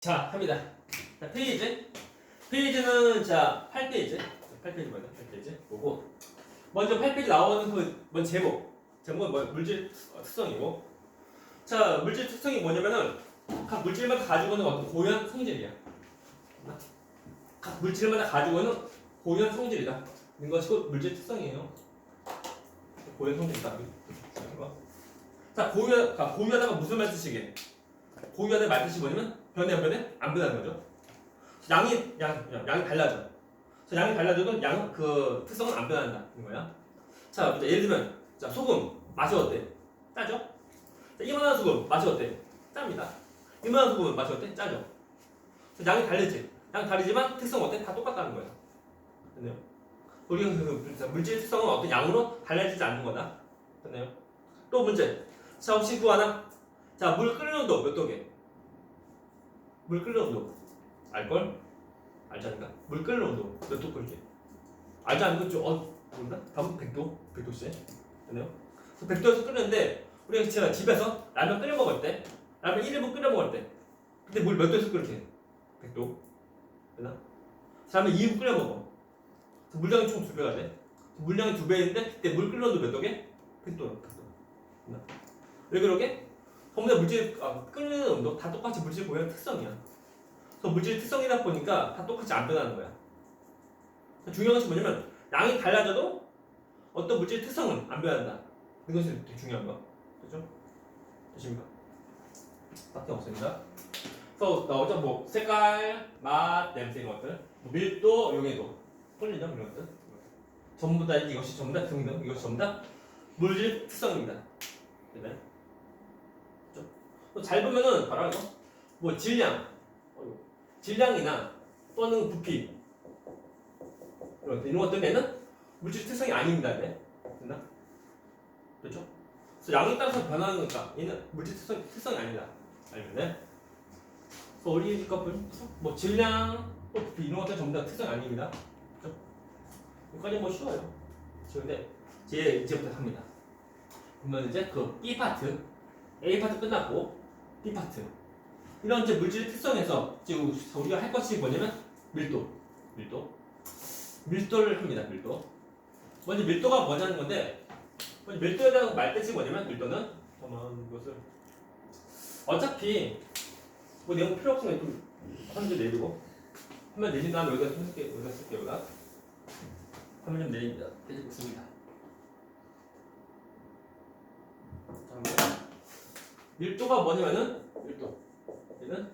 자, 합니다. 자, 페이지. 페이지는 자, 8페이지. 8페이지 뭐야? 8페이지. 보고. 먼저 8페이지 나오는 먼저 제목. 제목은 뭐 물질 특성이고. 자, 물질 특성이 뭐냐면은 각 물질마다 가지고 있는 어떤 고유한 성질이야. 각 물질마다 가지고 있는 고유한 성질이다. 이런 것이 물질 특성이에요. 고유한 성질이다. 자, 고유하다가 무슨 말 뜻이게? 고유하다의 말 뜻이 뭐냐면 변해 안 변해? 안 변하는 거죠. 양이 달라져. 그래서 양이 달라져도 양 그 특성은 안 변한다. 는 거야. 자, 예를 들면 자, 소금 맛이 어때? 짜죠? 자, 이만한 소금 맛이 어때? 짭니다. 이만한 소금 맛이 어때? 짜죠. 그래서 양이 다르지. 양 다르지만 특성 어때? 다 똑같다는 거야. 됐나요? 우리가 물질 특성은 어떤 양으로 달라지지 않는 거다. 됐나요? 또 문제. 자, 혹시 그거 하나? 자, 물 끓는 온도 몇 도게? 물 끓는 온도 알걸? 알지 않을까? 물 끓는 온도 몇 도 끓게? 알지 않는 거죠? 모른다? 답은 100도? 100도씨 됐나요? 100도에서 끓는데 우리가 제가 집에서 라면 끓여 먹을 때 라면 1인분 끓여 먹을 때 근데 물 몇 도에서 끓게? 100도 되나? 라면 2인분 끓여 먹어 물량이 총 2배가 돼 물량이 2배인데 그때 물 끓는 온도 몇 도게? 100도야 100도 왜 그러게? 전부 다 물질 끓는 온도 다 똑같이 물질 고유한 특성이야. 그래서 물질 특성이다 보니까 다 똑같이 안 변하는 거야. 중요한 것이 뭐냐면 양이 달라져도 어떤 물질 특성은 안 변한다. 이것이 되게 중요한 거. 그렇죠? 되십니까? 밖에 없습니다. 그래서 나오죠 뭐 색깔, 맛, 냄새 이런 것들, 뭐 밀도, 용해도, 홀리점 이런 것들. 전부 다 이것이 전부 다 등등 이것이 전부 다 물질 특성입니다. 네. 잘 보면은 바로 이거 뭐 질량이나 또는 부피 이런 것들에는 물질 특성이 아닙니다. 네. 됐나? 그렇죠? 그래서 양에 따라서 변하는 거니까 얘는 물질 특성이 아니다. 알면 돼. 그래서 우리 것들 뭐 질량 또 부피 이런 것들 전부 다 특성이 아닙니다. 그렇죠? 여기까지 뭐 쉬워요. 쉬운데 이제부터 합니다. 그러면 이제 그 B 파트 A 파트 끝났고 B 파트 이런 이제 물질 특성에서 지금 우리가 할 것이 뭐냐면 밀도를 합니다. 먼저 밀도가 뭐냐는 건데 먼저 밀도에 대한 말뜻이 뭐냐면 밀도는 이것을 어차피 뭐 내용 필요 없으면 좀 화면 좀 내리고 화면 내린 다음에 여기다 쓸게요. 여기다 화면 좀 내립니다. 내리고 있습니다. 밀도가 뭐냐면은 얘는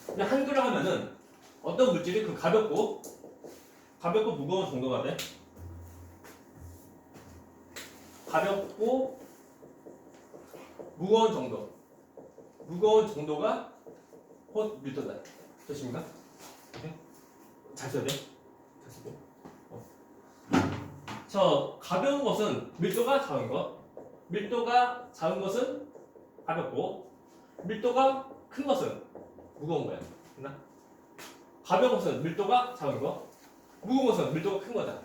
그냥 한글로 하면은 어떤 물질이 그 가볍고 무거운 정도가 돼. 가볍고 무거운 정도가 곧 밀도다. 되십니까? 네? 잘 써야 돼. 잘 쓰고. 저 가벼운 것은 밀도가 작은 것, 밀도가 작은 것은 가볍고 밀도가 큰 것은 무거운 거야. 됐나? 가벼운 것은 밀도가 작은 거, 무거운 것은 밀도가 큰 거다.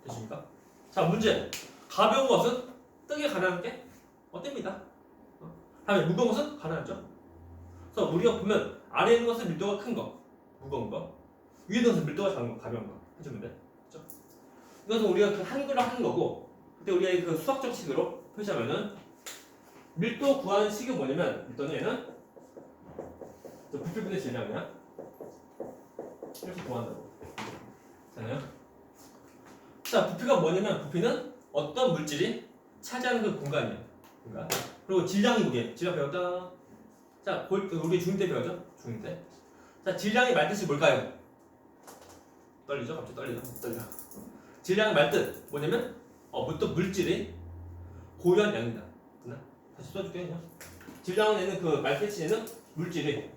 되십니까? 자, 문제. 가벼운 것은 뜨게 가능한 게 어떻습니다. 다음에 무거운 것은 가능하죠. 그래서 우리가 보면 아래에 있는 것은 밀도가 큰 거, 무거운 거, 위에 있는 것은 밀도가 작은 거, 가벼운 거 해주면 돼. 그렇죠? 이것은 우리가 그 한글로 하는 거고, 그때 우리가 그 수학적 식으로 표시하면은 밀도 구하는 식이 뭐냐면 밀도는 얘는 부피분의 질량이야. 이렇게 구한다고. 되나요? 자, 부피가 뭐냐면 부피는 어떤 물질이 차지하는 그 공간이에요. 공간. 그리고 질량이 뭐게? 질량 배웠다. 자, 우리 중2 때 배웠죠? 중2 때. 자, 질량의 말뜻이 뭘까요? 떨리죠? 갑자기 떨려. 질량의 말뜻 뭐냐면 어떤 물질이 고유한 양이다. 됐나? 다시 써줄게 그냥. 질량은 얘는 그 말뜻이 얘는 물질이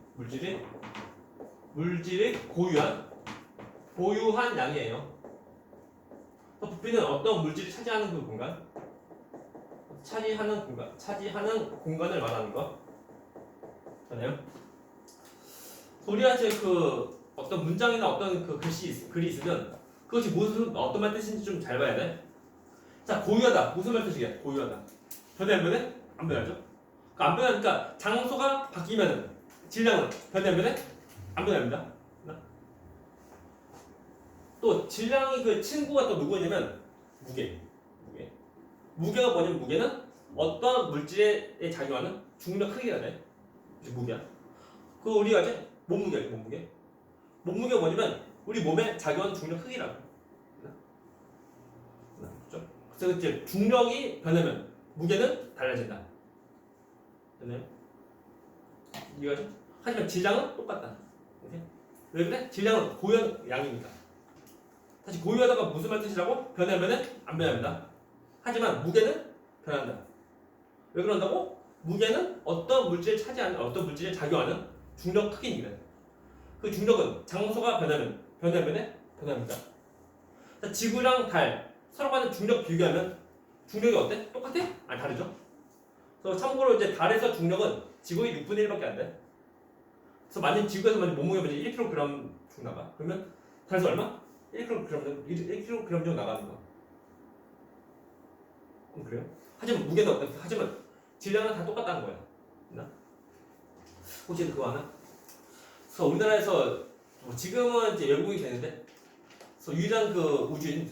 고유한 양이에요. 부피는 어떤 물질이 차지하는 그 공간, 차지하는 공간을 말하는 거. 되나요? 우리가 이제 그 어떤 문장이나 어떤 그 글이 있으면 그것이 어떤 말 뜻인지 좀 잘 봐야 돼. 자, 고유하다. 무슨 말 뜻이게? 고유하다. 변해 안 변해? 안 변하죠? 안 변하니까 장소가 바뀌면 질량은 변해 안 변해? 안 변합니다. 또 질량이 그 친구가 또 누구냐면 무게. 무게가 뭐냐면 무게는 어떤 물질에 작용하는 중력 크기가 돼. 무게야. 그 우리가 이제 몸무게가 뭐냐면 우리 몸에 작용하는 중력 크기라고. 그렇죠? 그래서 이제 중력이 변하면 무게는 달라진다. 됐나요? 이해가죠? 하지만 질량은 똑같다. 오케이? 왜 그래? 질량은 고연 양이니까. 다시 고유하다가 무슨 말 뜻이라고? 변하면은 안 변합니다. 하지만 무게는 변한다. 왜 그런다고? 무게는 어떤 물질을 차지하는 어떤 물질에 작용하는 중력 크기입니다. 그 중력은 장소가 변하면 변합니다. 지구랑 달 서로 간의 중력 비교하면 중력이 어때? 똑같아? 아니 다르죠. 그래서 참고로 이제 달에서 중력은 지구의 6분의 1밖에 안 돼. 그래서 만약 지구에서 몸무게가 1kg 중 나가. 그러면 달에서 얼마? 1kg 정도 나가는 거. 그래요? 하지만 무게는 어때? 하지만 질량은 다 똑같다는 거야. 있나? 혹시 그거 아나? 그래서 우리나라에서 뭐 지금은 이제 열국이 되는데, 그래서 유일한 그 우주인.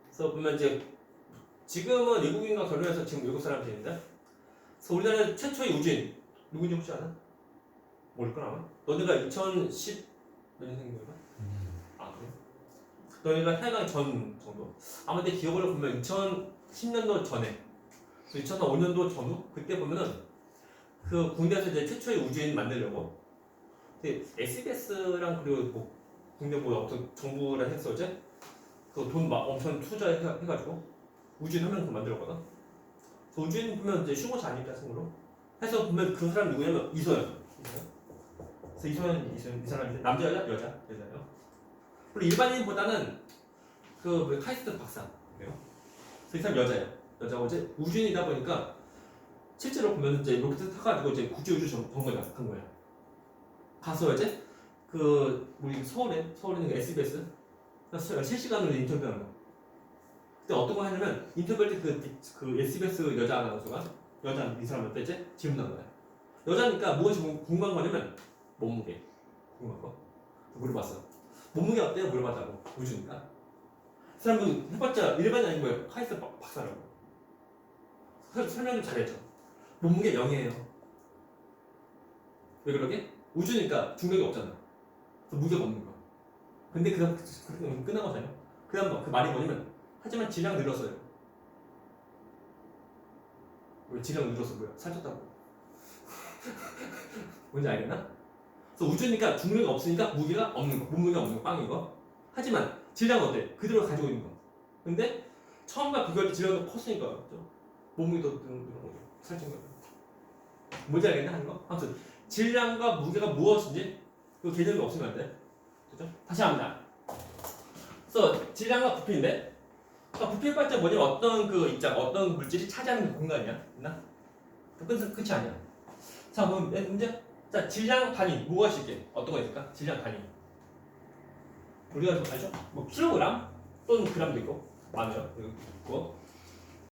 그래서 보면 이제 지금은 외국인과 결혼해서 지금 외국 사람이 되는데, 그래서 우리나라 최초의 우주인 누군지 혹시 아나? 모를 건 아마? 너네가 2010 몇 년생인 거야? 아 그래? 너네가 태어나기 전 정도? 아마 내 기억으로 보면 2010년도 전에, 2005년도 전후 그때 보면은 그 군대에서 이제 최초의 우주인 만들려고. 근데 SBS랑 그리고 뭐 국내 뭐 어떤 정부랑 했어 이제 그 돈 막 엄청 투자해가지고 우주인 한 명 더 만들었거든. 그 우주인 보면 이제 슈거차 아닙니다 참고로. 해서 보면 그 사람 누구냐면 이소연. 그래서 이 사람이 남자 여자예요. 그리고 일반인보다는 그 카이스트 박사 그래요. 그래서 이 사람 여자예요. 여자고 이제 우주인이다 보니까 실제로 보면 이제 로켓 타가지고 이제 국제 우주 간 거야. 가서 이제 그 우리 서울에 있는 그 SBS 실시간으로 인터뷰하는 거. 그때 어떤 거 하냐면 인터뷰할 때 그 SBS 여자 아나운서가 이 사람한테 이제 질문한 거야. 여자니까 무엇이 궁금한 거냐면 몸무게 궁금한 거 물어봤어. 몸무게 어때요? 물어봤다고. 우주니까. 그 사람도 해봤자 일반이 아닌 거예요. 카이스트 박사라고. 설명 좀 잘했죠. 몸무게 0이에요. 왜 그러게? 우주니까 중력이 없잖아. 그래서 무게가 없는 거야. 근데 그다음 끝난 거잖아요. 그다음 그 말이 뭐냐면 하지만 질량 늘었어요. 왜 질량 늘었어? 뭐야? 살쪘다고. 뭔지 알겠나? 그래서 우주니까 중력이 없으니까 무게가 없는 거. 몸무게가 없는 거. 빵인 거. 하지만 질량은 어때? 그대로 가지고 있는 거. 근데 처음과 비교할 때 질량도 컸으니까 그렇죠? 몸무게도 늘은 거죠. 살찐 거죠. 뭔지 알겠나 하는 거? 아무튼 질량과 무게가 무엇인지 그 개념이 없으면 안 돼. 그죠? 다시 합니다. 그래서 질량과 부피인데, 부피의 발전 뭐냐면 어떤 그 입장, 어떤 물질이 차지하는 공간이야. 있나? 끝이 아니야. 자, 그럼 문제. 자, 질량 단위 무엇일게? 어떤 거 있을까? 질량 단위. 우리가 좀 알죠? 뭐 킬로그램 또는 그램도 있고 많아요. 이거 있고.